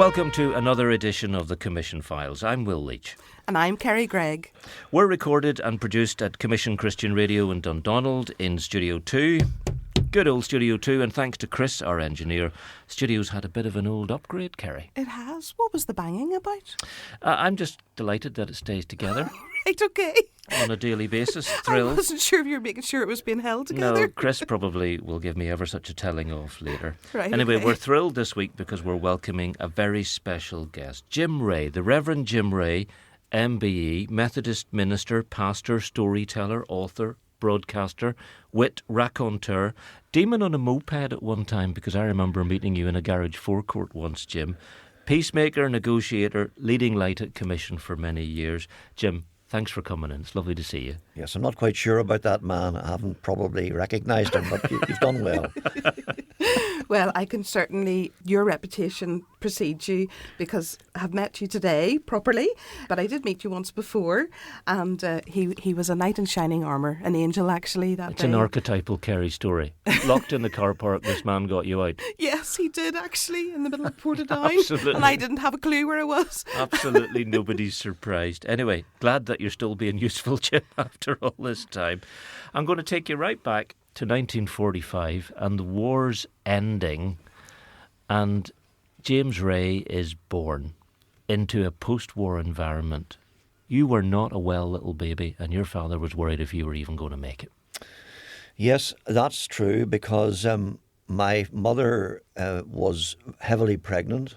Welcome to another edition of the Commission Files. I'm Will Leach. And I'm Kerry Gregg. We're recorded and produced at Commission Christian Radio in Dundonald in Studio 2. Good old Studio 2, and thanks to Chris, our engineer, Studio's had a bit of an old upgrade, Kerry. It has? What was the banging about? I'm just delighted that it stays together. Right, okay. On a daily basis. Thrilled. I wasn't sure if you were making sure it was being held together. No, Chris probably will give me ever such a telling off later. Right, anyway, okay. We're thrilled this week because we're welcoming a very special guest. Jim Rea, the Rev Jim Rea, MBE, Methodist minister, pastor, storyteller, author, broadcaster, wit, raconteur, demon on a moped at one time, because I remember meeting you in a garage forecourt once, Jim. Peacemaker, negotiator, leading light at Commission for many years. Jim, thanks for coming in. It's lovely to see you. Yes, I'm not quite sure about that man. I haven't probably recognised him, but you've done well. Well, I can certainly, your reputation precedes you because I have met you today properly, but I did meet you once before, and he was a knight in shining armour, an angel actually that It's day. an archetypal Kerry story. Locked in the car park, this man got you out. Yes, he did actually, in the middle of Portadown. Absolutely. And I didn't have a clue where I was. Absolutely nobody's surprised. Anyway, glad that you're still being useful, Jim, after all this time. I'm going to take you right back to 1945 and the war's ending, and James Rea is born into a post-war environment. You were not a well little baby, and your father was worried if you were even going to make it. Yes, that's true, because my mother was heavily pregnant,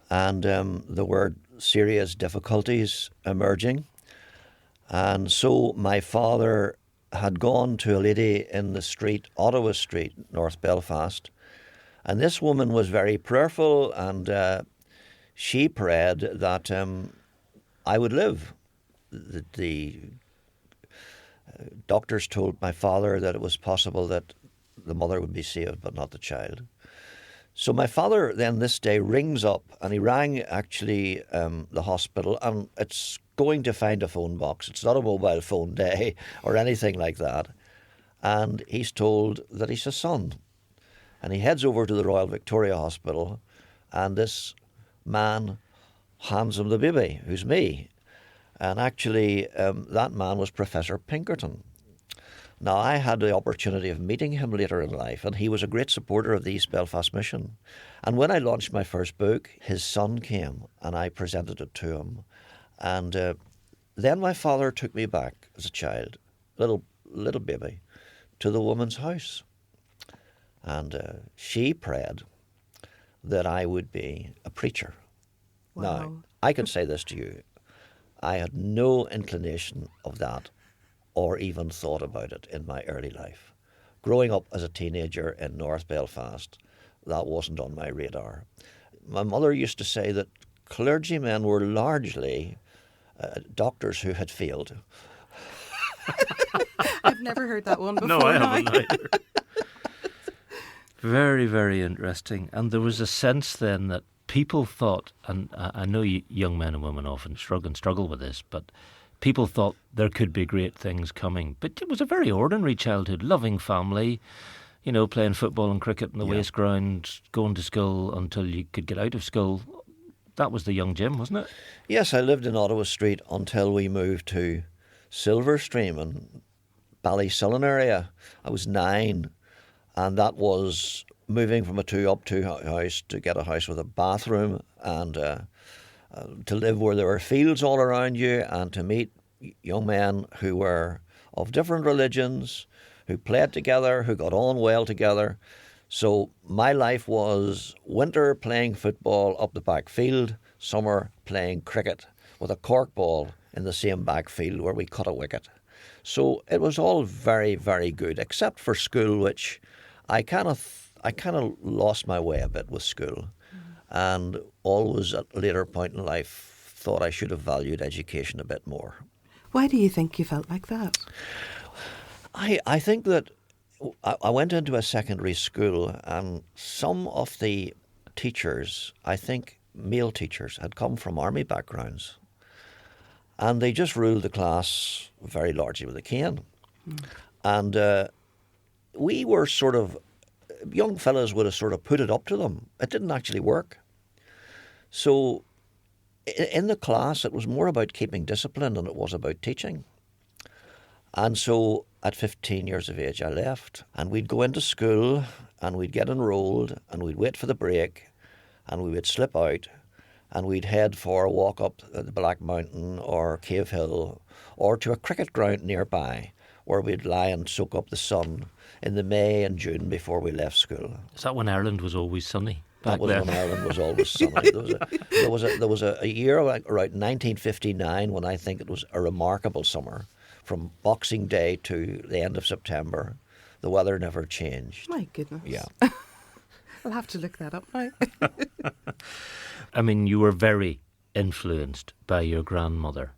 and there were serious difficulties emerging. And so my father had gone to a lady in the street, Ottawa Street, North Belfast, and this woman was very prayerful, and she prayed that I would live. The doctors told my father that it was possible that the mother would be saved, but not the child. So my father then this day rings up, and he rang actually the hospital, and it's going to find a phone box. It's not a mobile phone day or anything like that. And he's told that he's a son. And he heads over to the Royal Victoria Hospital, and this man hands him the baby, who's me. And actually, that man was Professor Pinkerton. Now, I had the opportunity of meeting him later in life, and he was a great supporter of the East Belfast Mission. And when I launched my first book, his son came, and I presented it to him. And then my father took me back as a child, little baby, to the woman's house. And she prayed that I would be a preacher. Wow. Now, I can say this to you. I had no inclination of that or even thought about it in my early life. Growing up as a teenager in North Belfast, that wasn't on my radar. My mother used to say that clergymen were largely doctors who had failed. I've never heard that one before. No, I haven't either. Very, very interesting. And there was a sense then that people thought, and I know young men and women often struggle with this, but people thought there could be great things coming. But it was a very ordinary childhood, loving family, you know, playing football and cricket in the waste ground, going to school until you could get out of school. That was the young Jim, wasn't it? Yes, I lived in Ottawa Street until we moved to Silverstream and Ballysullen area. I was 9, and that was moving from a 2-up-2 house to get a house with a bathroom, and to live where there were fields all around you, and to meet young men who were of different religions, who played together, who got on well together. So my life was winter playing football up the back field, summer playing cricket with a cork ball in the same back field where we cut a wicket. So it was all very, very good, except for school, which I kind of lost my way a bit with school, and always at a later point in life thought I should have valued education a bit more. Why do you think you felt like that? I think that I went into a secondary school, and some of the teachers, I think male teachers, had come from army backgrounds, and they just ruled the class very largely with a cane. And we were sort of, young fellas would have sort of put it up to them. It didn't actually work. So in the class, it was more about keeping discipline than it was about teaching. And so at 15 years of age, I left, and we'd go into school and we'd get enrolled and we'd wait for the break and we would slip out and we'd head for a walk up the Black Mountain or Cave Hill or to a cricket ground nearby where we'd lie and soak up the sun in the May and June before we left school. Is that when Ireland was always sunny? That was when Ireland was always sunny. There was a year around 1959 when I think it was a remarkable summer. From Boxing Day to the end of September, the weather never changed. My goodness. Yeah. I'll have to look that up now. I mean, you were very influenced by your grandmother,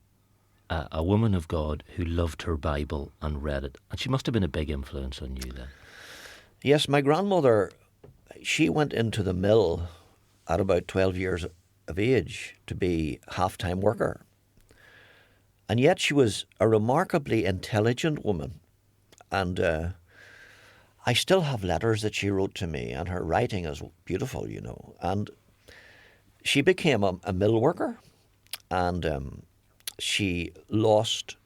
a woman of God who loved her Bible and read it. And she must have been a big influence on you then. Yes, my grandmother, she went into the mill at about 12 years of age to be half-time worker. And yet she was a remarkably intelligent woman. And I still have letters that she wrote to me, and her writing is beautiful, you know. And she became a mill worker, and she lost.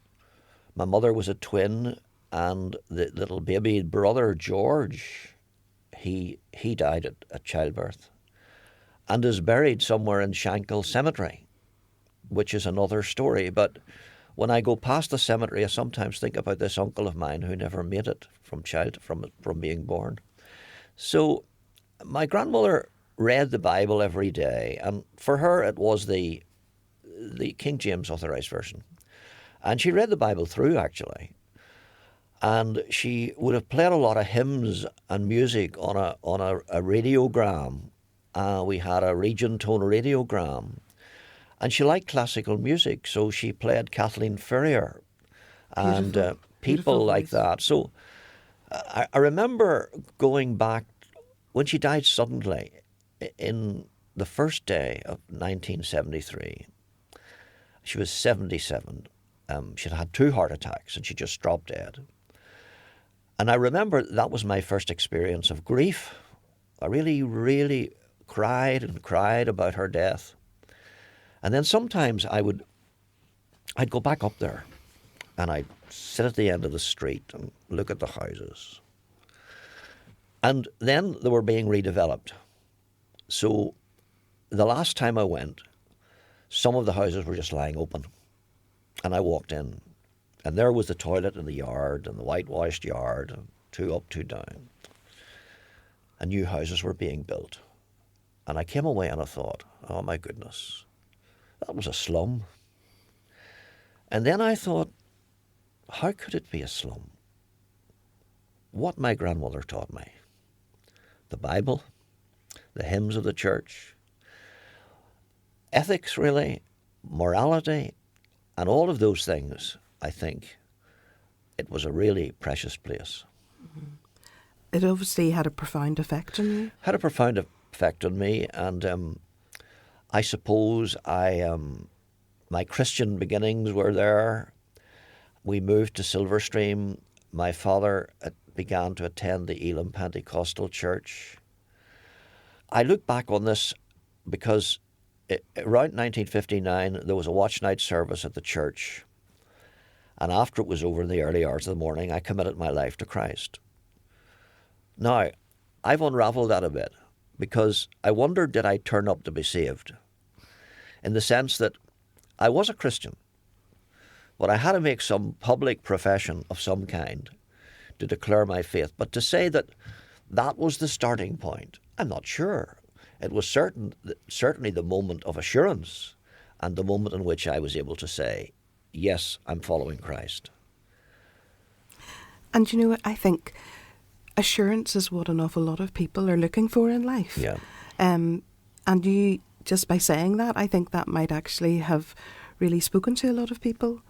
My mother was a twin, and the little baby brother, George, he died at childbirth and is buried somewhere in Shankill Cemetery, which is another story. But when I go past the cemetery, I sometimes think about this uncle of mine who never made it from being born. So my grandmother read the Bible every day, and for her it was the King James Authorized Version. And she read the Bible through, actually. And she would have played a lot of hymns and music on a radiogram. We had a region tone radiogram. And she liked classical music, so she played Kathleen Ferrier and people like that. So I remember going back, when she died suddenly, in the first day of 1973, she was 77. She'd had 2 heart attacks and she just dropped dead. And I remember that was my first experience of grief. I really, really cried and cried about her death. And then sometimes I'd go back up there and I'd sit at the end of the street and look at the houses. And then they were being redeveloped. So the last time I went, some of the houses were just lying open. And I walked in, and there was the toilet in the yard and the whitewashed yard, 2 up, 2 down. And new houses were being built. And I came away and I thought, oh my goodness, that was a slum. And then I thought, how could it be a slum? What my grandmother taught me. The Bible, the hymns of the church, ethics really, morality, and all of those things, I think it was a really precious place. It obviously had a profound effect on you. Had a profound effect on me, and I suppose my Christian beginnings were there. We moved to Silverstream. My father began to attend the Elim Pentecostal Church. I look back on this because around 1959 there was a watch night service at the church, and after it was over in the early hours of the morning, I committed my life to Christ. Now, I've unravelled that a bit because I wondered, did I turn up to be saved? In the sense that I was a Christian, but I had to make some public profession of some kind to declare my faith. But to say that that was the starting point, I'm not sure. It was certainly the moment of assurance and the moment in which I was able to say, yes, I'm following Christ. And you know what, I think assurance is what an awful lot of people are looking for in life. Yeah. And you, just by saying that, I think that might actually have really spoken to a lot of people,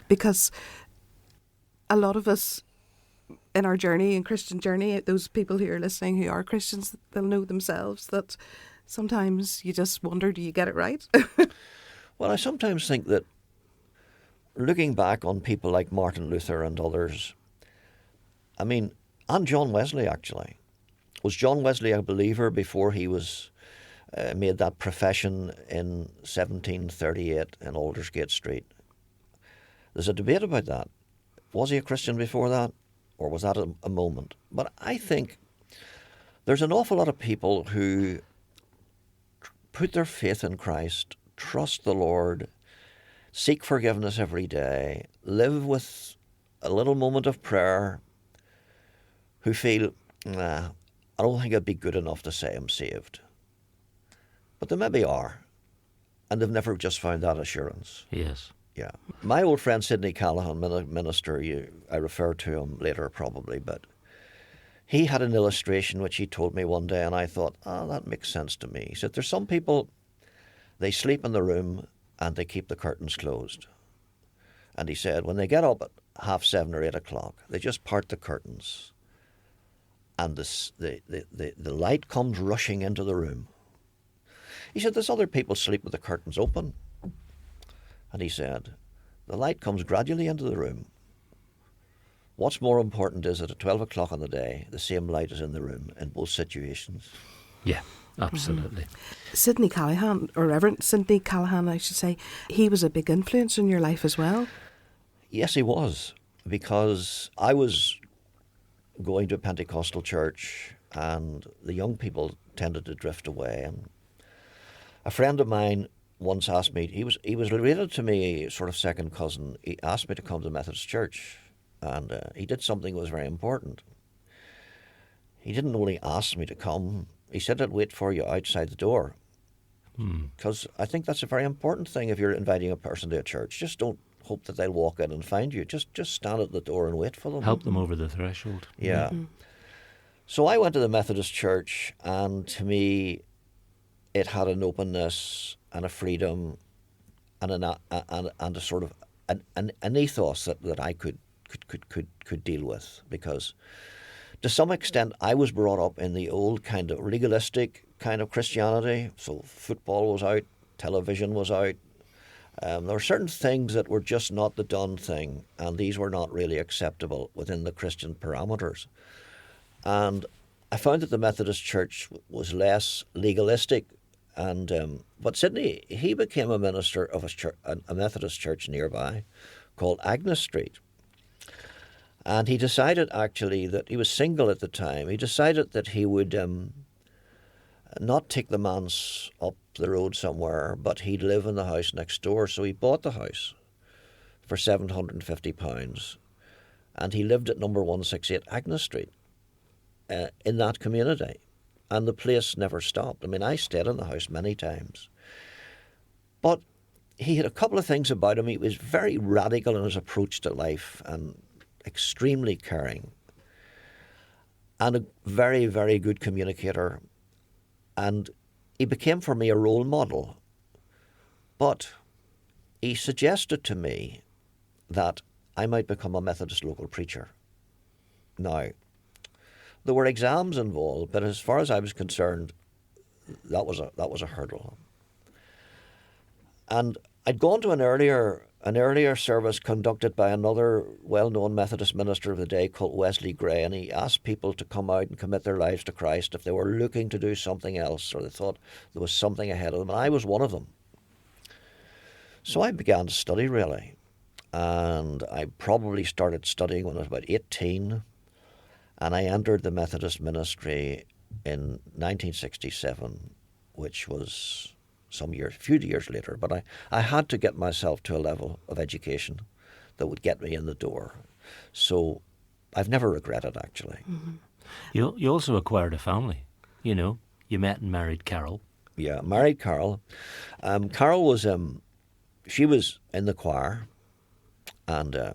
because a lot of us in our journey, in Christian journey, those people who are listening who are Christians, they'll know themselves that sometimes you just wonder, do you get it right? Well, I sometimes think that looking back on people like Martin Luther and others, I mean, and John Wesley actually. Was John Wesley a believer before he was made that profession in 1738 in Aldersgate Street. There's a debate about that. Was he a Christian before that, or was that a moment? But I think there's an awful lot of people who put their faith in Christ, trust the Lord, seek forgiveness every day, live with a little moment of prayer, who feel, I don't think I'd be good enough to say I'm saved. But they maybe are, and they've never just found that assurance. Yes. Yeah. My old friend Sidney Callahan, minister, I refer to him later probably, but he had an illustration which he told me one day, and I thought, that makes sense to me. He said, there's some people, they sleep in the room and they keep the curtains closed. And he said, when they get up at 7:30 or 8 o'clock, they just part the curtains, and the light comes rushing into the room. He said, there's other people sleep with the curtains open. And he said, the light comes gradually into the room. What's more important is that at 12 o'clock on the day, the same light is in the room in both situations. Yeah, absolutely. Mm-hmm. Sidney Callahan, or Reverend Sidney Callahan, I should say, he was a big influence in your life as well. Yes, he was, because I was going to a Pentecostal church and the young people tended to drift away. And a friend of mine once asked me, he was related to me, sort of second cousin. He asked me to come to the Methodist church, and he did something that was very important. He didn't only ask me to come, he said I'd wait for you outside the door. Because I think that's a very important thing if you're inviting a person to a church. Just don't hope that they'll walk in and find you. Just stand at the door and wait for them. Help them over the threshold. Yeah. Mm-hmm. So I went to the Methodist church, and to me, it had an openness and a freedom and a sort of an ethos that I could deal with, because to some extent I was brought up in the old kind of legalistic kind of Christianity. So football was out, television was out. There were certain things that were just not the done thing, and these were not really acceptable within the Christian parameters. And I found that the Methodist Church was less legalistic. And but Sidney, he became a minister of a Methodist church nearby called Agnes Street. And he decided actually that he was single at the time. He decided that he would not take the manse up the road somewhere, but he'd live in the house next door. So he bought the house for £750, and he lived at number 168 Agnes Street in that community. And the place never stopped. I mean, I stayed in the house many times. But he had a couple of things about him. He was very radical in his approach to life and extremely caring, and a very, very good communicator. And he became for me a role model. But he suggested to me that I might become a Methodist local preacher. Now, there were exams involved, but as far as I was concerned, that was a hurdle. And I'd gone to an earlier service conducted by another well-known Methodist minister of the day called Wesley Gray, and he asked people to come out and commit their lives to Christ if they were looking to do something else or they thought there was something ahead of them, and I was one of them. So I began to study, really, and I probably started studying when I was about 18. And I entered the Methodist ministry in 1967, which was a few years later. But I had to get myself to a level of education that would get me in the door. So I've never regretted, actually. Mm-hmm. You also acquired a family. You know, you met and married Carol. Yeah, married Carol. Carol was, she was in the choir, and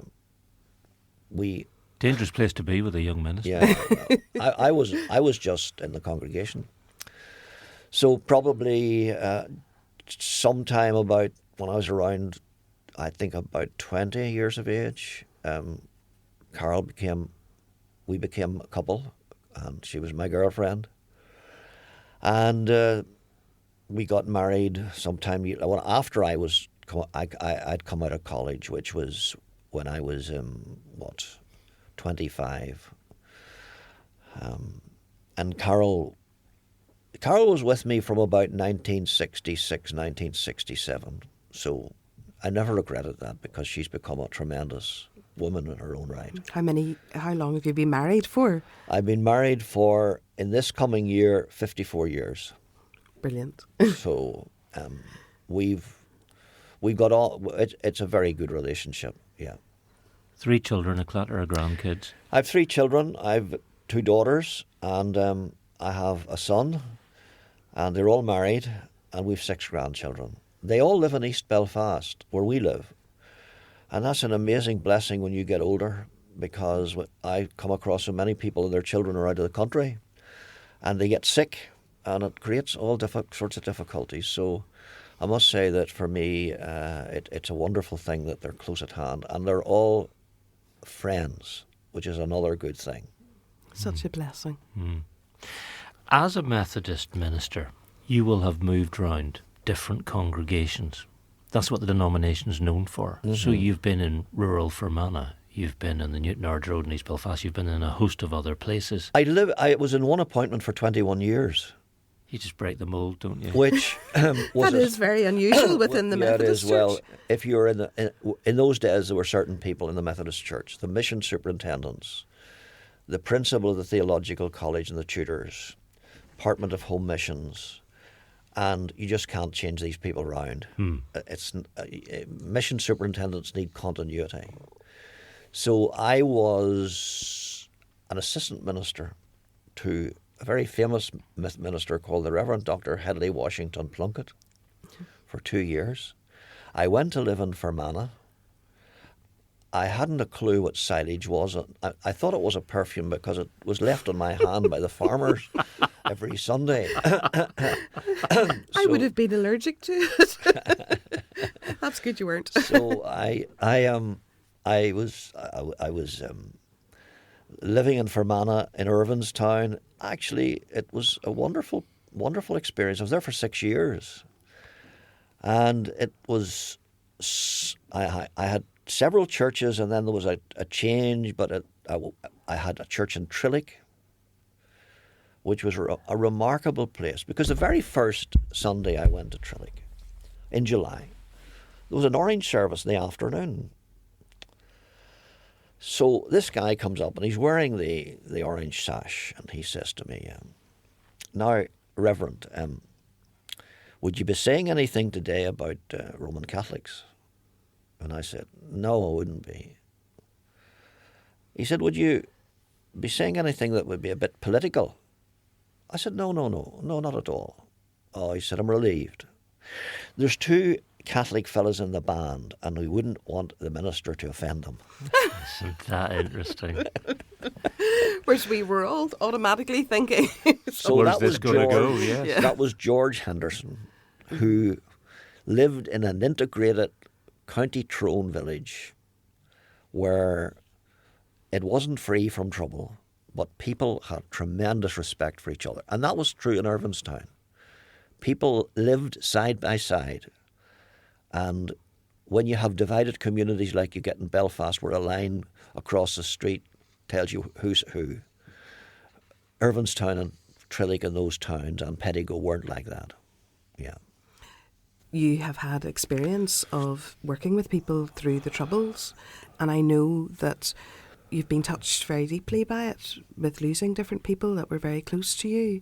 we... Dangerous place to be with a young minister. Yeah, well, I was just in the congregation. So probably sometime about when I was around, I think about 20 years of age, we became a couple, and she was my girlfriend. And we got married sometime after I'd come out of college, which was when I was 25. And Carol Carol was with me from about 1966, 1967. So I never regretted that, because she's become a tremendous woman in her own right. How long have you been married for? I've been married for, in this coming year, 54 years. Brilliant. So we've got all. It's a very good relationship. Yeah. 3 children, a clatter of grandkids. I have 3 children. I've 2 daughters, and I have a son, and they're all married, and we've 6 grandchildren. They all live in East Belfast, where we live, and that's an amazing blessing when you get older, because I come across so many people and their children are out of the country, and they get sick, and it creates all sorts of difficulties. So I must say that for me, it's a wonderful thing that they're close at hand, and they're all friends, which is another good thing. Such a blessing. As a Methodist minister, you will have moved round different congregations. That's what the denomination is known for. Mm-hmm. So you've been in rural Fermanagh, you've been in the Newtownards Road in East Belfast, you've been in a host of other places. I was in one appointment for 21 years. You just break the mould, don't you? Which that is very unusual within the Methodist Church. Well, if you were in those days, there were certain people in the Methodist Church, the mission superintendents, the principal of the theological college and the tutors, Department of Home Missions, and you just can't change these people around. Mission superintendents need continuity. So I was an assistant minister to a very famous minister called the Reverend Dr. Hedley Washington Plunkett for 2 years. I went to live in Fermanagh. I hadn't a clue what silage was. I thought it was a perfume because it was left on my hand by the farmers every Sunday. I would have been allergic to it. That's good you weren't. So I was living in Fermanagh in Irvinstown. Actually, it was a wonderful, wonderful experience. I was there for 6 years, and it was. I had several churches, and then there was a change. But I had a church in Trillick, which was a remarkable place, because the very first Sunday I went to Trillick in July, there was an orange service in the afternoon. So this guy comes up and he's wearing the orange sash, and he says to me, "Now, Reverend, would you be saying anything today about Roman Catholics?" And I said, "No, I wouldn't be." He said, "Would you be saying anything that would be a bit political?" I said, No, not at all." Oh, he said, "I'm relieved. There's 2 Catholic fellas in the band, and we wouldn't want the minister to offend them." Isn't that interesting? Which we were all automatically thinking. So where's that this was going to go? George. Yes. Yeah. That was George Henderson, who lived in an integrated County Tyrone village where it wasn't free from trouble, but people had tremendous respect for each other. And that was true in Irvinstown. People lived side by side. And when you have divided communities like you get in Belfast, where a line across the street tells you who's who, Irvinstown and Trillick and those towns and Pettigo weren't like that. Yeah. You have had experience of working with people through the Troubles, and I know that you've been touched very deeply by it, with losing different people that were very close to you.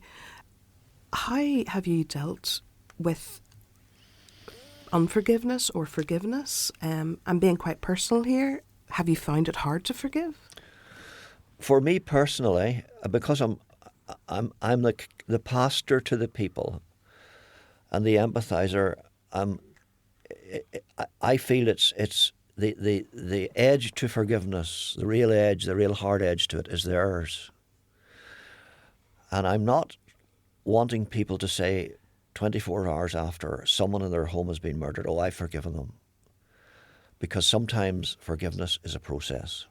How have you dealt with unforgiveness or forgiveness? I'm being quite personal here. Have you found it hard to forgive? For me personally, because I'm the pastor to the people and the empathizer, I feel it's the edge to forgiveness, the real edge, the real hard edge to it is theirs. And I'm not wanting people to say 24 hours after someone in their home has been murdered, "Oh, I've forgiven them." Because sometimes forgiveness is a process.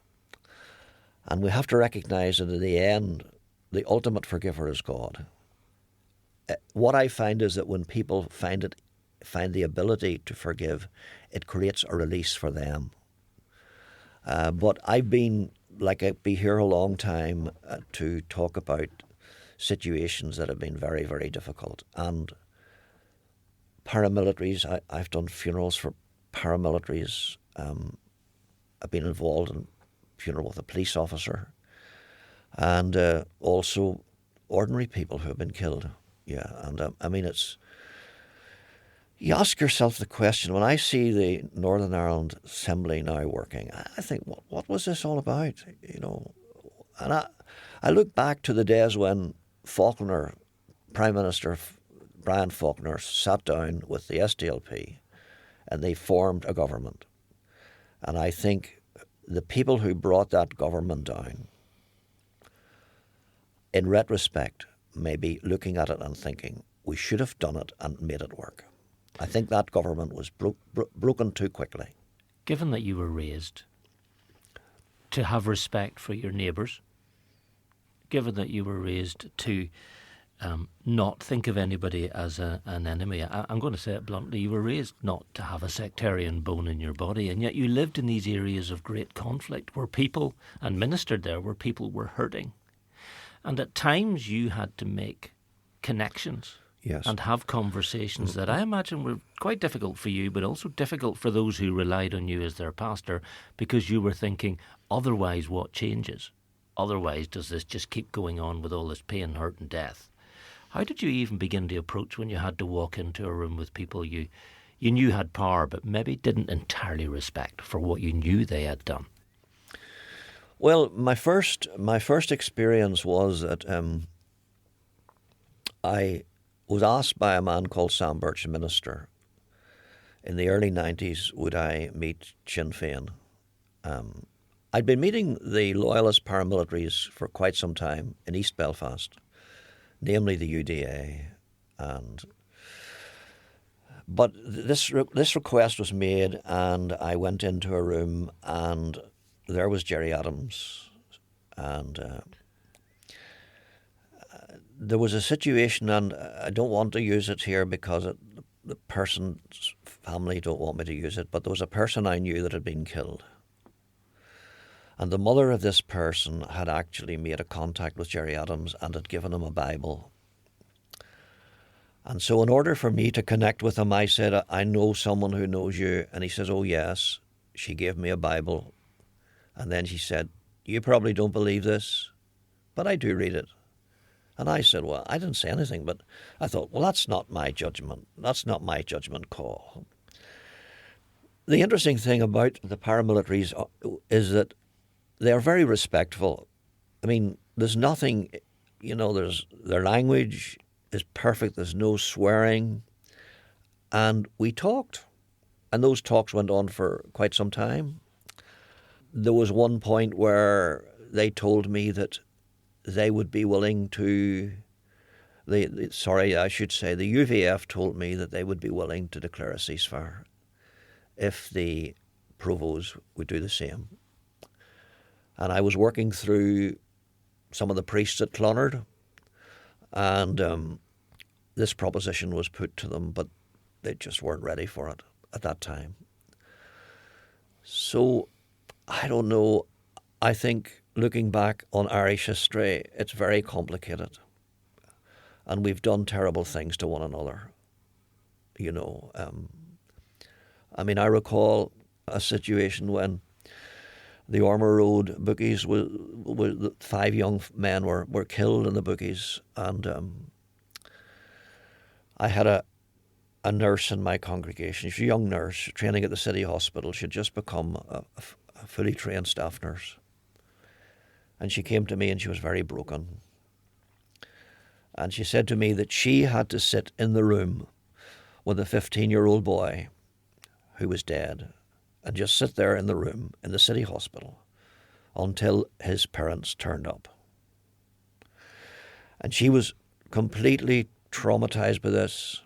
And we have to recognise that in the end, the ultimate forgiver is God. What I find is that when people find the ability to forgive, it creates a release for them. But I've been here a long time to talk about situations that have been very, very difficult. And paramilitaries, I've done funerals for paramilitaries. I've been involved in a funeral with a police officer, and also ordinary people who have been killed. Yeah, and I mean, you ask yourself the question, when I see the Northern Ireland Assembly now working, I think, what was this all about? You know, and I look back to the days when Faulkner, Prime Minister Brian Faulkner, sat down with the SDLP and they formed a government. And I think the people who brought that government down, in retrospect, may be looking at it and thinking, we should have done it and made it work. I think that government was broken too quickly. Given that you were raised to have respect for your neighbours, given that you were raised to not think of anybody as an enemy, I'm going to say it bluntly, you were raised not to have a sectarian bone in your body, and yet you lived in these areas of great conflict where people, and ministered there, where people were hurting. And at times you had to make connections. Yes. And have conversations that I imagine were quite difficult for you, but also difficult for those who relied on you as their pastor, because you were thinking, otherwise what changes? Otherwise, does this just keep going on with all this pain, hurt and death? How did you even begin to approach when you had to walk into a room with people you knew had power, but maybe didn't entirely respect for what you knew they had done? Well, my first experience was that I was asked by a man called Sam Birch, a minister, in the early 90s, would I meet Sinn Féin? I'd been meeting the loyalist paramilitaries for quite some time in East Belfast, namely the UDA, but this request was made, and I went into a room, and there was Gerry Adams, and there was a situation, and I don't want to use it here because the person's family don't want me to use it, but there was a person I knew that had been killed. And the mother of this person had actually made a contact with Gerry Adams and had given him a Bible. And so in order for me to connect with him, I said, I know someone who knows you. And he says, oh yes. She gave me a Bible. And then she said, you probably don't believe this, but I do read it. And I said, well, I didn't say anything, but I thought, well, that's not my judgment. That's not my judgment call. The interesting thing about the paramilitaries is that they are very respectful. I mean, there's nothing, their language is perfect. There's no swearing. And we talked. And those talks went on for quite some time. There was one point where they told me that they would be willing to, the UVF told me that they would be willing to declare a ceasefire if the Provos would do the same. And I was working through some of the priests at Clonard, and this proposition was put to them, but they just weren't ready for it at that time. So, I don't know, I think looking back on Irish history, it's very complicated. And we've done terrible things to one another. I recall a situation when the Ormer Road bookies, the 5 young men were killed in the bookies. And I had a nurse in my congregation. She's a young nurse, training at the city hospital. She'd just become a fully trained staff nurse. And she came to me and she was very broken. And she said to me that she had to sit in the room with a 15-year-old boy who was dead and just sit there in the room in the city hospital until his parents turned up. And she was completely traumatized by this.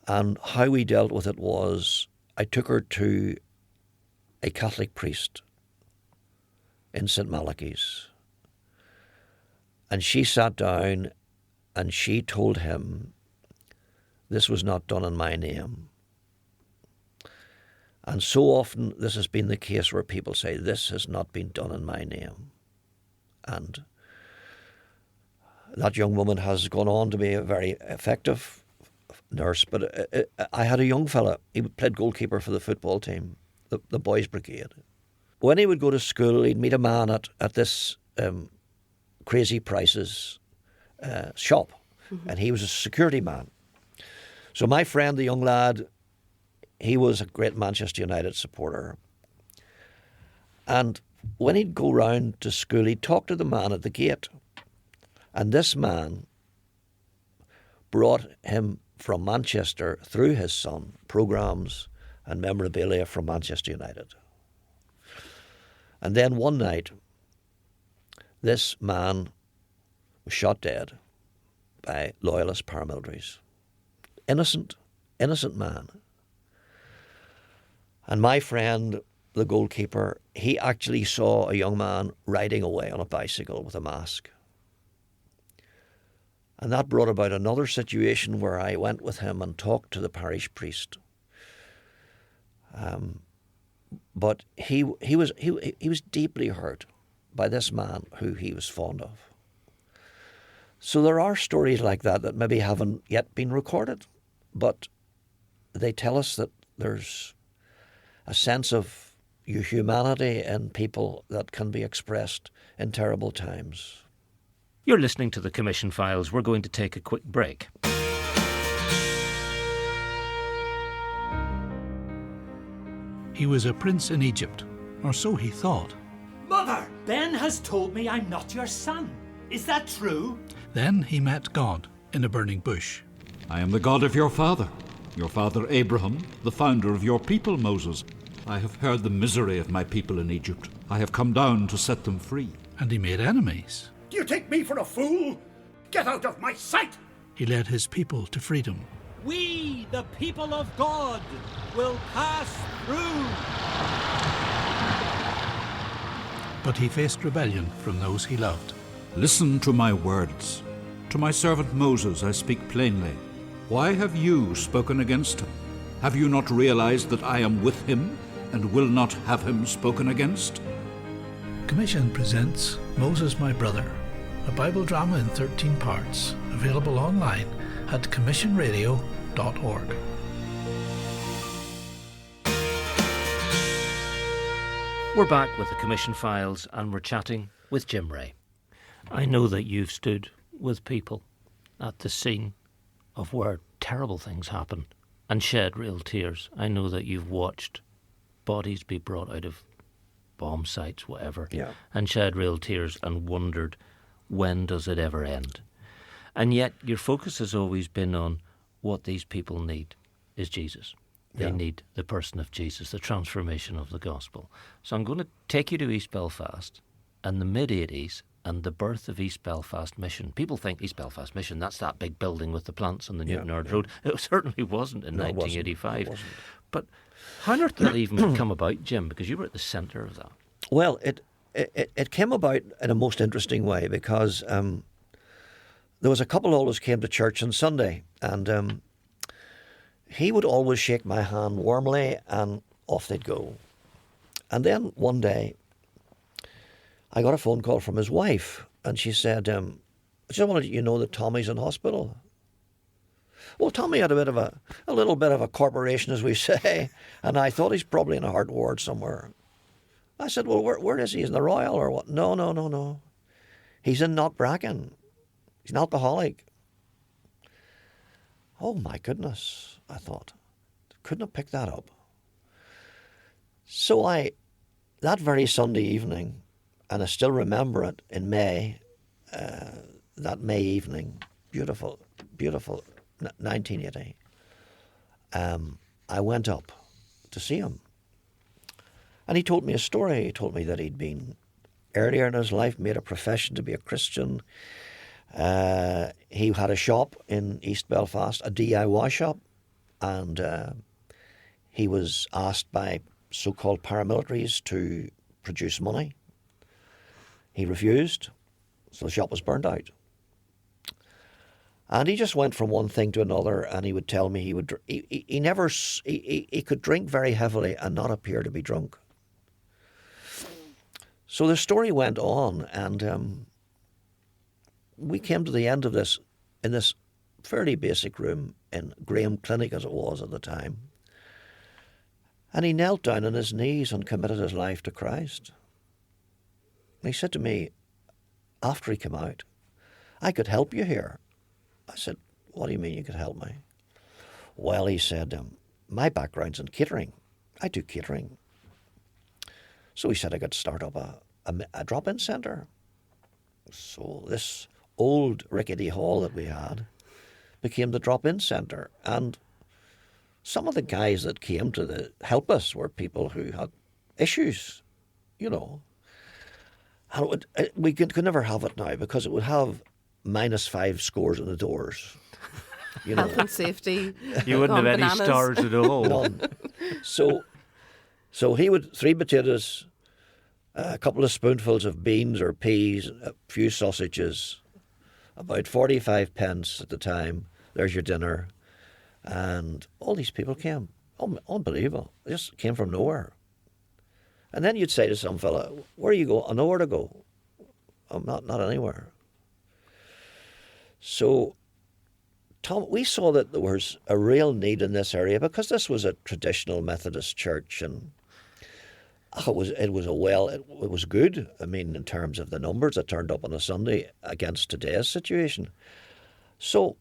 And how we dealt with it was I took her to a Catholic priest in St. Malachy's. And she sat down and she told him, this was not done in my name. And so often this has been the case where people say, this has not been done in my name. And That young woman has gone on to be a very effective nurse. But I had a young fella. He played goalkeeper for the football team, the boys' brigade. When he would go to school, he'd meet a man at this Crazy Prices shop, and he was a security man. So my friend, the young lad, he was a great Manchester United supporter. And when he'd go round to school, he'd talk to the man at the gate. And this man brought him from Manchester, through his son, programmes and memorabilia from Manchester United. And then one night, this man was shot dead by loyalist paramilitaries. Innocent man. And my friend, the goalkeeper, he actually saw a young man riding away on a bicycle with a mask. And that brought about another situation where I went with him and talked to the parish priest. But he was deeply hurt by this man who he was fond of. So there are stories like that maybe haven't yet been recorded, but they tell us that there's a sense of humanity in people that can be expressed in terrible times. You're listening to the Commission Files. We're going to take a quick break. He was a prince in Egypt, or so he thought. Mother, Ben has told me I'm not your son. Is that true? Then he met God in a burning bush. I am the God of your father Abraham, the founder of your people, Moses. I have heard the misery of my people in Egypt. I have come down to set them free. And he made enemies. Do you take me for a fool? Get out of my sight! He led his people to freedom. We, the people of God, will pass through. But he faced rebellion from those he loved. Listen to my words. To my servant Moses I speak plainly. Why have you spoken against him? Have you not realized that I am with him and will not have him spoken against? Commission presents Moses My Brother, a Bible drama in 13 parts, available online at commissionradio.org. We're back with the Commission Files and we're chatting with Jim Rea. I know that you've stood with people at the scene of where terrible things happen and shed real tears. I know that you've watched bodies be brought out of bomb sites, whatever, and shed real tears and wondered, when does it ever end? And yet your focus has always been on what these people need is Jesus. They need the person of Jesus, the transformation of the gospel. So I'm going to take you to East Belfast and the mid-80s and the birth of East Belfast Mission. People think East Belfast Mission, that's that big building with the plants on the Newtownards Road. It certainly wasn't in 1985. It wasn't. But how on earth did it even come about, Jim? Because you were at the centre of that. Well, it came about in a most interesting way because there was a couple who always came to church on Sunday, and he would always shake my hand warmly and off they'd go. And then one day I got a phone call from his wife, and she said, I just wanted you to know that Tommy's in hospital. Well, Tommy had a little bit of a corporation, as we say, and I thought he's probably in a heart ward somewhere. I said, well, where is he? Is he in the Royal or what? No. He's in Knockbracken. He's an alcoholic. Oh, my goodness, I thought. Couldn't have picked that up. So that very Sunday evening, and I still remember it in May, that May evening, beautiful, 1980, I went up to see him. And he told me a story. He told me that he'd been, earlier in his life, made a profession to be a Christian. He had a shop in East Belfast, a DIY shop, and he was asked by so-called paramilitaries to produce money. He refused, so the shop was burned out. And he just went from one thing to another, and he would tell me he could drink very heavily and not appear to be drunk. So the story went on, and we came to the end of this in this fairly basic room in Graham Clinic, as it was at the time. And he knelt down on his knees and committed his life to Christ. And he said to me, after he came out, I could help you here. I said, what do you mean you could help me? Well, he said, my background's in catering. I do catering. So he said I could start up a drop-in centre. So this old rickety hall that we had became the drop-in centre. And some of the guys that came to help us were people who had issues, you know. And we could never have it now because it would have -5 scores in the doors. You know. Health and safety. You wouldn't have any bananas. stars at all. None. So he would 3 potatoes, a couple of spoonfuls of beans or peas, a few sausages, about 45 pence at the time. There's your dinner. And all these people came. Unbelievable. They just came from nowhere. And then you'd say to some fella, where you go? I know where to go. I'm not anywhere. So Tom, we saw that there was a real need in this area because this was a traditional Methodist church, and it was good. I mean, in terms of the numbers that turned up on a Sunday against today's situation. So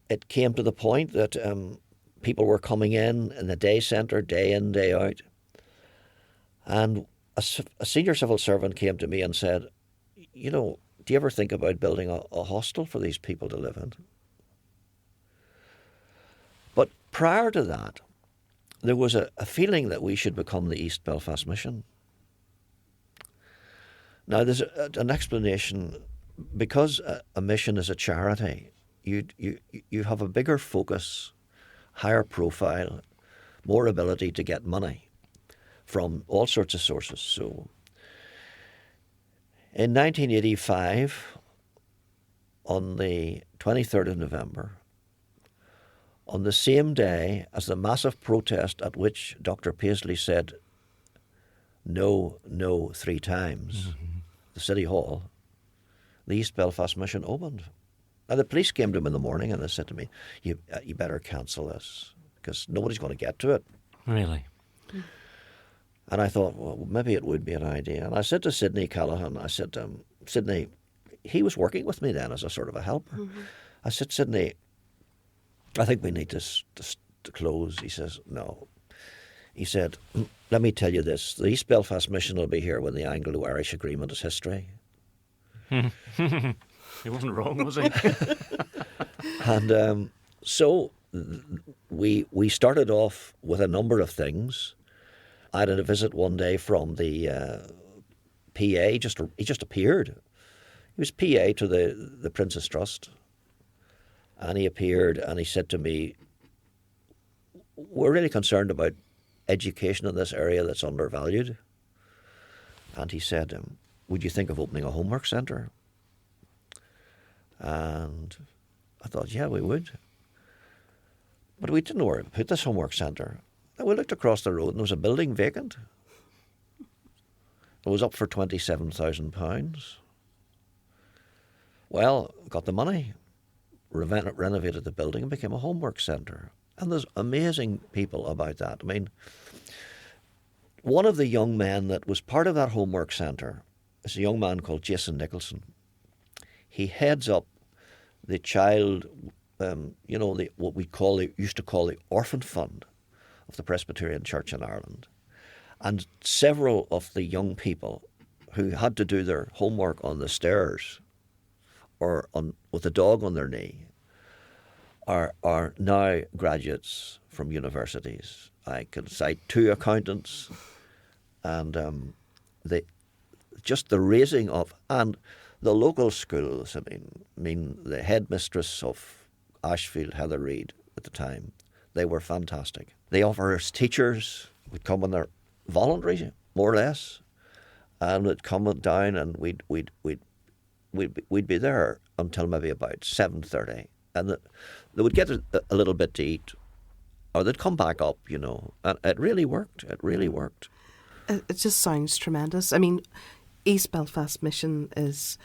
it came to the point that people were coming in the day centre, day in, day out. And a senior civil servant came to me and said, you know, do you ever think about building a hostel for these people to live in? But prior to that, there was a feeling that we should become the East Belfast Mission. Now, there's an explanation. Because a mission is a charity, you have a bigger focus, higher profile, more ability to get money from all sorts of sources. So in 1985, on the 23rd of November, on the same day as the massive protest at which Dr. Paisley said no, no 3 times, the City Hall, the East Belfast Mission opened. Now, the police came to him in the morning and they said to me, you better cancel this because nobody's going to get to it. Really? And I thought, well, maybe it would be an idea. And I said to Sidney Callaghan, I said, Sidney, he was working with me then as a sort of a helper. I said, Sidney, I think we need to close. He says, no. He said, let me tell you this. The East Belfast Mission will be here when the Anglo-Irish Agreement is history. He wasn't wrong, was he? And so we started off with a number of things. I had a visit one day from the PA. He just appeared. He was PA to the Prince's Trust. And he appeared and he said to me, we're really concerned about education in this area that's undervalued. And he said, would you think of opening a homework centre? And I thought, yeah, we would. But we didn't know where to put this homework centre. And we looked across the road and there was a building vacant. It was up for £27,000. Well, got the money, renovated the building and became a homework centre. And there's amazing people about that. I mean, one of the young men that was part of that homework centre is a young man called Jason Nicholson. He heads up the child, what we used to call the orphan fund of the Presbyterian Church in Ireland. And several of the young people who had to do their homework on the stairs or with a dog on their knee are now graduates from universities. I can cite 2 accountants and just the raising of, and the local schools, I mean the headmistress of Ashfield, Heather Reid, at the time, they were fantastic. They offer us teachers, would come on their voluntary, more or less, and would come down and we'd be there until maybe about 7:30. And they would get a little bit to eat, or they'd come back up, you know. And it really worked. It really worked. It just sounds tremendous. I mean, East Belfast Mission is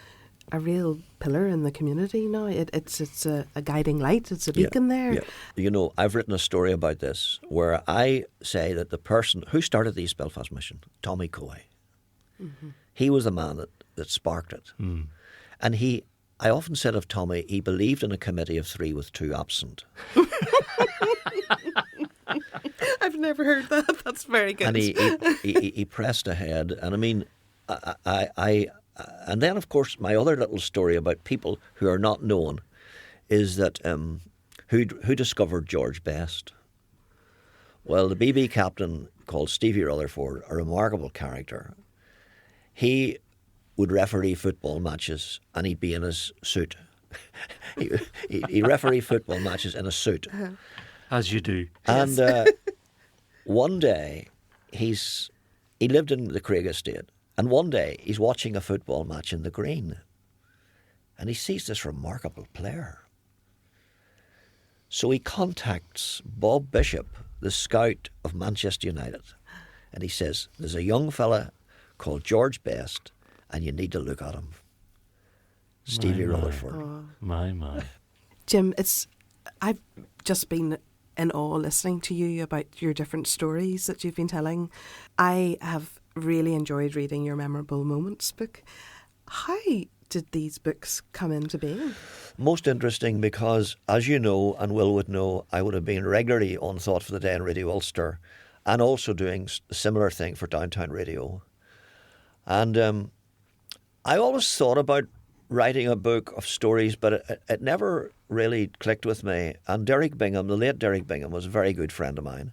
a real pillar in the community now. It's a guiding light. It's a beacon there. Yeah. You know, I've written a story about this where I say that the person who started the East Belfast Mission, Tommy Coy, he was the man that sparked it. And I often said of Tommy, he believed in a committee of 3 with 2 absent. I've never heard that. That's very good. And he pressed ahead. And I mean, and then, of course, my other little story about people who are not known is that who discovered George Best? Well, the BB captain called Stevie Rutherford, a remarkable character. He would referee football matches and he'd be in his suit. He referee football matches in a suit. As you do. And one day, he lived in the Craig estate, and one day he's watching a football match in the green, and he sees this remarkable player. So he contacts Bob Bishop, the scout of Manchester United, and he says, there's a young fella called George Best, and you need to look at him. Stevie Rutherford. Oh. My. Jim, I've just been in awe listening to you about your different stories that you've been telling. I have really enjoyed reading your Memorable Moments book. How did these books come into being? Most interesting because, as you know, and Will would know, I would have been regularly on Thought for the Day on Radio Ulster and also doing a similar thing for Downtown Radio. And I always thought about writing a book of stories, but it never really clicked with me. And Derek Bingham, the late Derek Bingham, was a very good friend of mine.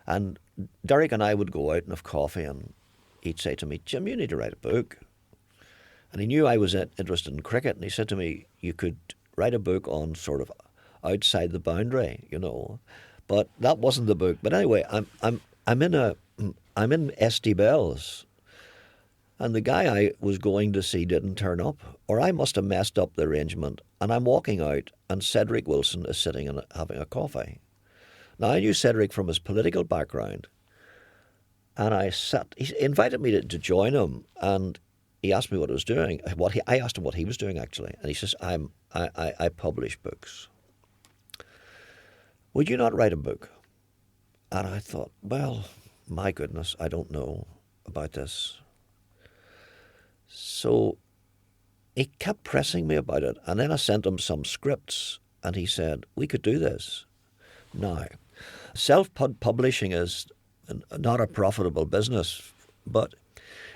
And Derek and I would go out and have coffee, and he'd say to me, Jim, you need to write a book. And he knew I was interested in cricket, and he said to me, you could write a book on sort of outside the boundary, you know. But that wasn't the book. But anyway, I'm in Esty Bells. And the guy I was going to see didn't turn up, or I must have messed up the arrangement. And I'm walking out, and Cedric Wilson is sitting and having a coffee. Now, I knew Cedric from his political background, and he invited me to join him, and he asked me what I was doing. I asked him what he was doing, actually, and he says, I publish books. Would you not write a book? And I thought, well, my goodness, I don't know about this. So he kept pressing me about it, and then I sent him some scripts, and he said, we could do this. Now, self-publishing is not a profitable business, but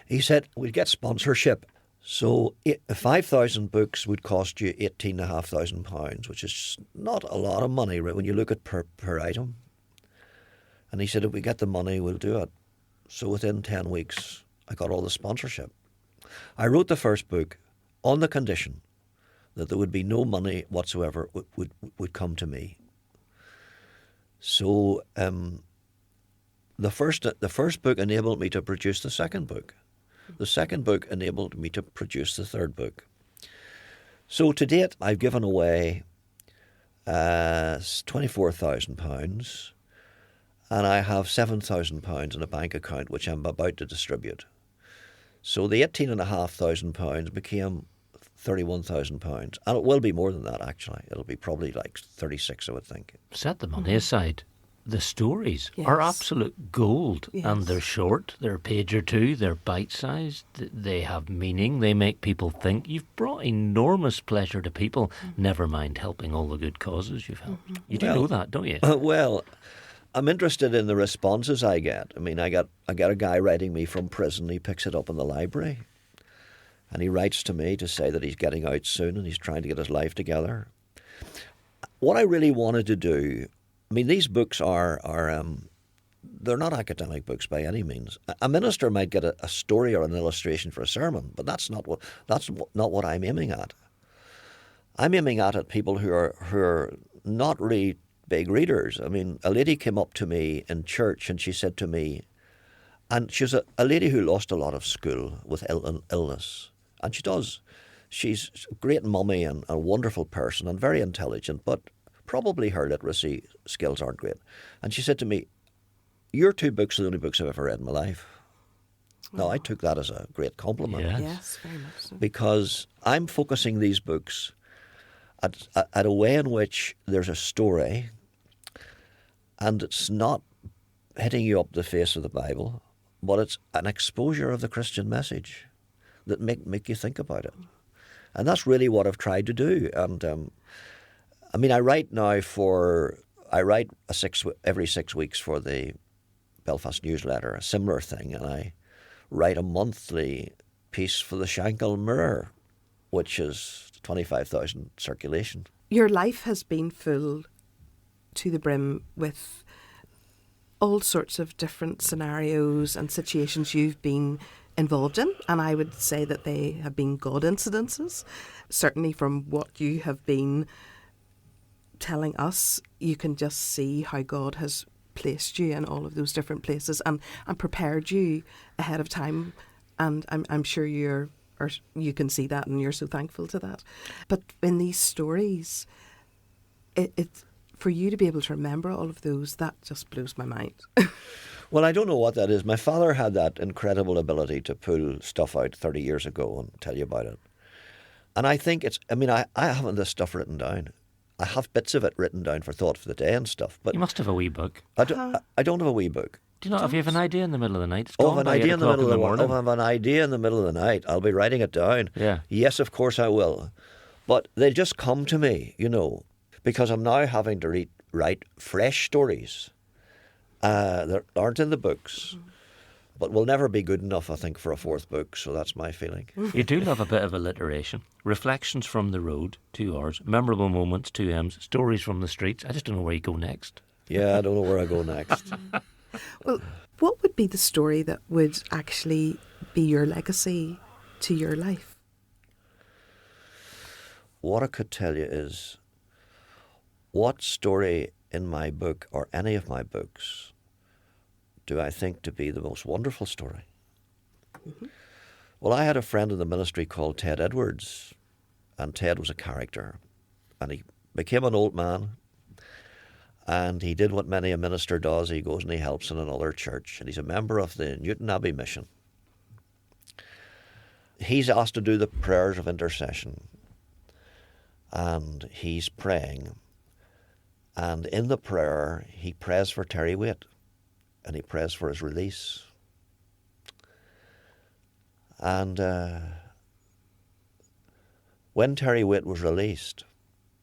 he said, we'd get sponsorship. So 5,000 books would cost you £18,500, which is not a lot of money when you look at per item. And he said, if we get the money, we'll do it. So within 10 weeks, I got all the sponsorship. I wrote the first book on the condition that there would be no money whatsoever would come to me. So the first book enabled me to produce the second book. The second book enabled me to produce the third book. So to date, I've given away £24,000, and I have £7,000 in a bank account, which I'm about to distribute. So the £18,500 became £31,000, and it will be more than that, actually. It'll be probably like 36, I would think. Set the money aside. The stories are absolute gold, and they're short, they're a page or two, they're bite-sized, they have meaning, they make people think. You've brought enormous pleasure to people, never mind helping all the good causes you've helped. You do know that, don't you? Well, I'm interested in the responses I get. I mean, I get a guy writing me from prison. He picks it up in the library, and he writes to me to say that he's getting out soon and he's trying to get his life together. What I really wanted to do, I mean, these books are they're not academic books by any means. A minister might get a story or an illustration for a sermon, but that's not what I'm aiming at. I'm aiming at people who are not really big readers. I mean, a lady came up to me in church and she said to me, and she was a lady who lost a lot of school with illness, and she does. She's a great mummy and a wonderful person and very intelligent, but probably her literacy skills aren't great. And she said to me, your 2 books are the only books I've ever read in my life. Now, I took that as a great compliment. Yes, very much so. Because I'm focusing these books at a way in which there's a story and it's not hitting you up the face of the Bible, but it's an exposure of the Christian message that make you think about it. And that's really what I've tried to do. And I mean, I write every 6 weeks for the Belfast newsletter, a similar thing, and I write a monthly piece for the Shankill Mirror, which is 25,000 circulation. Your life has been full to the brim with all sorts of different scenarios and situations you've been involved in, and I would say that they have been God incidences. Certainly from what you have been telling us, you can just see how God has placed you in all of those different places and prepared you ahead of time, and I'm sure you can see that and you're so thankful to that. But in these stories, it's for you to be able to remember all of those, that just blows my mind. Well, I don't know what that is. My father had that incredible ability to pull stuff out 30 years ago and tell you about it. And I think I haven't this stuff written down. I have bits of it written down for thought for the day and stuff. But You must have a wee book. I don't have a wee book. Do you not? If you have an idea in the middle of the night, it's Oh, gone I have an by 8 idea in the o'clock middle of the morning. Oh, I have an idea in the middle of the night. I'll be writing it down. Yeah. Yes, of course I will. But they just come to me, because I'm now having to write fresh stories that aren't in the books, but will never be good enough, I think, for a fourth book. So that's my feeling. You do love a bit of alliteration. Reflections from the road, 2 hours. Memorable moments, 2 M's. Stories from the streets. I just don't know where you go next. Yeah, I don't know where I go next. Well, what would be the story that would actually be your legacy to your life? What I could tell you is, what story in my book or any of my books do I think to be the most wonderful story? Mm-hmm. Well, I had a friend in the ministry called Ted Edwards, and Ted was a character, and he became an old man, and he did what many a minister does. He goes and he helps in another church, and he's a member of the Newtownards Mission. He's asked to do the prayers of intercession, and he's praying. And in the prayer, he prays for Terry Waite, and he prays for his release. And when Terry Waite was released,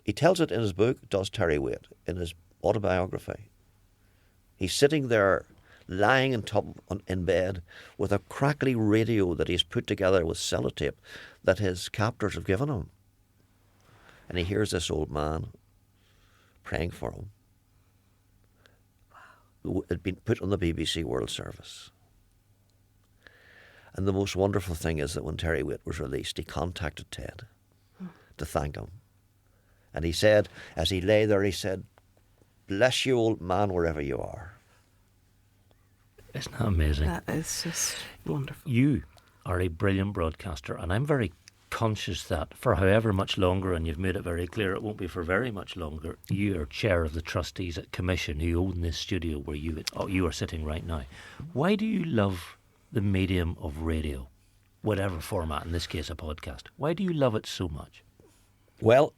he tells it in his book, does Terry Waite, in his autobiography. He's sitting there, lying in bed, with a crackly radio that he's put together with sellotape that his captors have given him. And he hears this old man praying for him. Wow. It had been put on the BBC World Service. And the most wonderful thing is that when Terry Waite was released, he contacted Ted to thank him. And he said, as he lay there, he said, "Bless you, old man, wherever you are." Isn't that amazing? That is just wonderful. You are a brilliant broadcaster, and I'm very conscious that for however much longer, and you've made it very clear it won't be for very much longer, you are chair of the trustees at Commission, who own this studio where you are sitting right now. Why do you love the medium of radio, whatever format, in this case a podcast? Why do you love it so much? Well,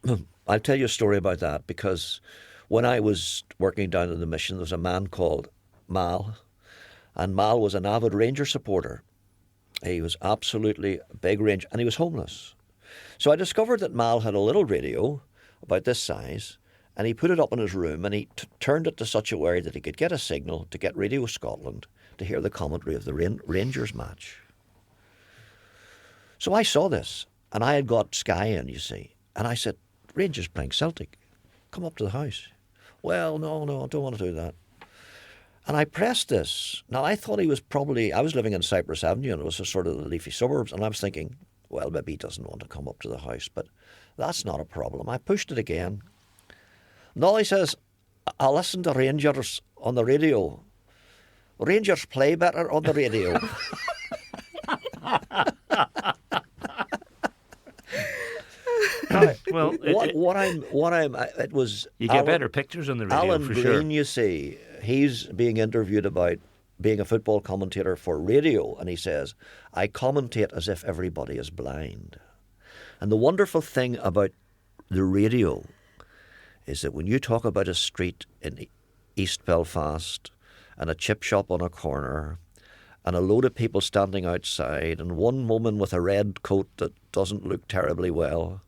I'll tell you a story about that, because when I was working down in the mission, there was a man called Mal, and Mal was an avid Ranger supporter. He was absolutely a big Ranger, and he was homeless. So I discovered that Mal had a little radio about this size, and he put it up in his room, and he turned it to such a way that he could get a signal to get Radio Scotland to hear the commentary of the Rangers match. So I saw this, and I had got Sky in, you see, and I said, "Rangers playing Celtic, come up to the house." "Well, no, I don't want to do that." And I pressed this. Now, I thought I was living in Cypress Avenue, and it was a sort of the leafy suburbs, and I was thinking, well, maybe he doesn't want to come up to the house, but that's not a problem. I pushed it again. No, he says, "I'll listen to Rangers on the radio. Rangers play better on the radio." Well, it was. You get better pictures on the radio, Alan for Green, sure. you see, he's being interviewed about being a football commentator for radio, and he says, I commentate as if everybody is blind. And the wonderful thing about the radio is that when you talk about a street in East Belfast and a chip shop on a corner and a load of people standing outside and one woman with a red coat that doesn't look terribly well,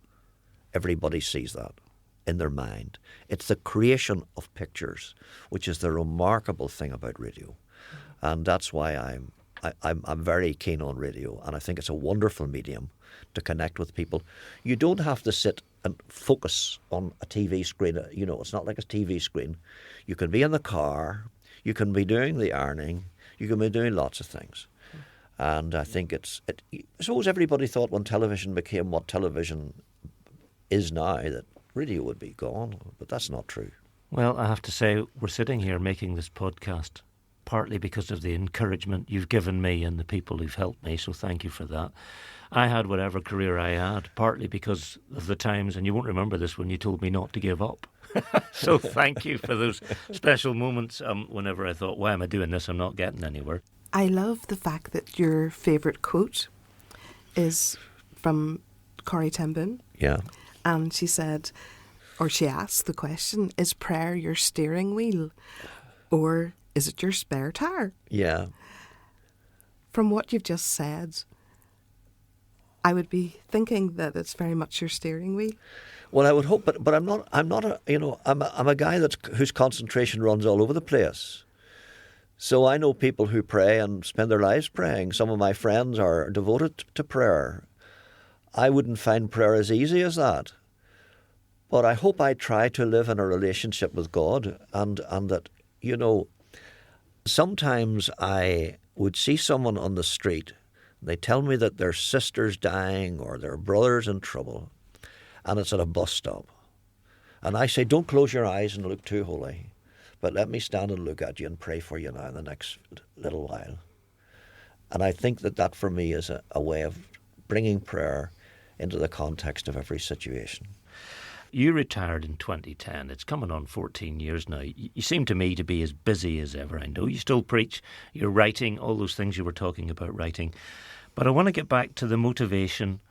everybody sees that in their mind. It's the creation of pictures, which is the remarkable thing about radio. And that's why I'm very keen on radio, and I think it's a wonderful medium to connect with people. You don't have to sit and focus on a TV screen. You know, it's not like a TV screen. You can be in the car, you can be doing the ironing, you can be doing lots of things. And I think I suppose everybody thought when television became what television is now that radio would be gone, but that's not true. Well, I have to say, we're sitting here making this podcast partly because of the encouragement you've given me and the people who've helped me, so thank you for that. I had whatever career I had, partly because of the times, and you won't remember this, when you told me not to give up. So thank you for those special moments whenever I thought, why am I doing this? I'm not getting anywhere. I love the fact that your favourite quote is from Corrie ten Boom. Yeah. And she said, or she asked the question, is prayer your steering wheel or is it your spare tyre? Yeah. From what you've just said, I would be thinking that it's very much your steering wheel. Well, I would hope, but I'm not I'm a guy whose concentration runs all over the place. So I know people who pray and spend their lives praying. Some of my friends are devoted to prayer. I wouldn't find prayer as easy as that. But I hope I try to live in a relationship with God, and that, you know, sometimes I would see someone on the street, they tell me that their sister's dying or their brother's in trouble, and it's at a bus stop. And I say, don't close your eyes and look too holy, but let me stand and look at you and pray for you now in the next little while. And I think that for me is a way of bringing prayer into the context of every situation. You retired in 2010. It's coming on 14 years now. You seem to me to be as busy as ever. I know you still preach, you're writing, all those things you were talking about writing. But I want to get back to the motivation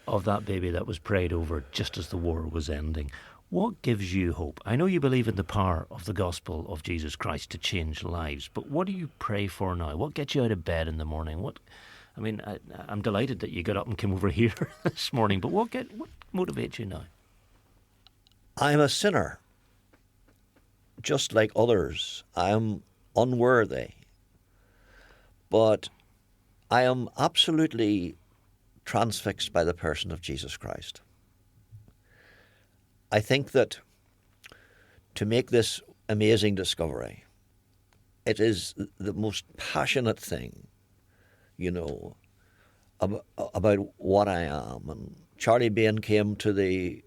of that baby that was prayed over just as the war was ending. What gives you hope? I know you believe in the power of the gospel of Jesus Christ to change lives, but what do you pray for now? What gets you out of bed in the morning? I'm delighted that you got up and came over here this morning, but what motivates you now? I'm a sinner, just like others. I am unworthy, but I am absolutely transfixed by the person of Jesus Christ. I think that to make this amazing discovery, it is the most passionate thing, you know, about what I am. And Charlie Bain came to the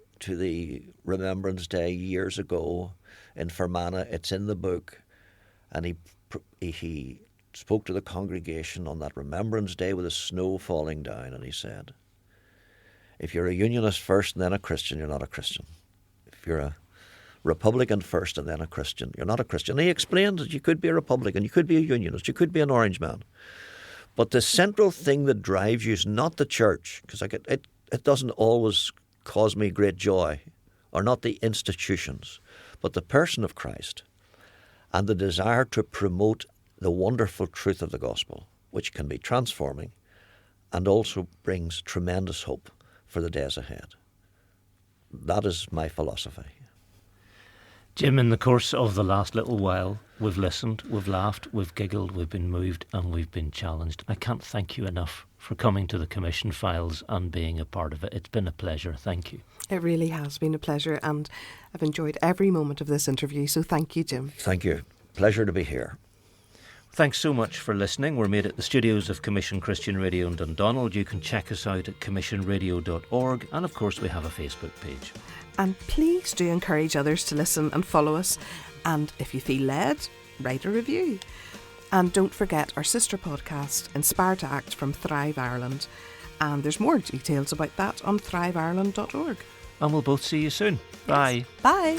Remembrance Day years ago in Fermanagh. It's in the book, and he spoke to the congregation on that Remembrance Day with the snow falling down, and he said, if you're a unionist first and then a Christian, you're not a Christian. If you're a Republican first and then a Christian, you're not a Christian. And he explained that you could be a Republican, you could be a unionist, you could be an Orange man. But the central thing that drives you is not the church, because it doesn't always cause me great joy, or not the institutions, but the person of Christ and the desire to promote the wonderful truth of the gospel, which can be transforming and also brings tremendous hope for the days ahead. That is my philosophy. Jim, in the course of the last little while, we've listened, we've laughed, we've giggled, we've been moved, and we've been challenged. I can't thank you enough for coming to the Commission Files and being a part of it. It's been a pleasure. Thank you. It really has been a pleasure, and I've enjoyed every moment of this interview, so thank you, Jim. Thank you. Pleasure to be here. Thanks so much for listening. We're made at the studios of Commission Christian Radio in Dundonald. You can check us out at commissionradio.org, and of course we have a Facebook page. And please do encourage others to listen and follow us, and if you feel led, write a review. And don't forget our sister podcast, Inspire to Act from Thrive Ireland, and there's more details about that on thriveIreland.org. And we'll both see you soon. Bye. Bye.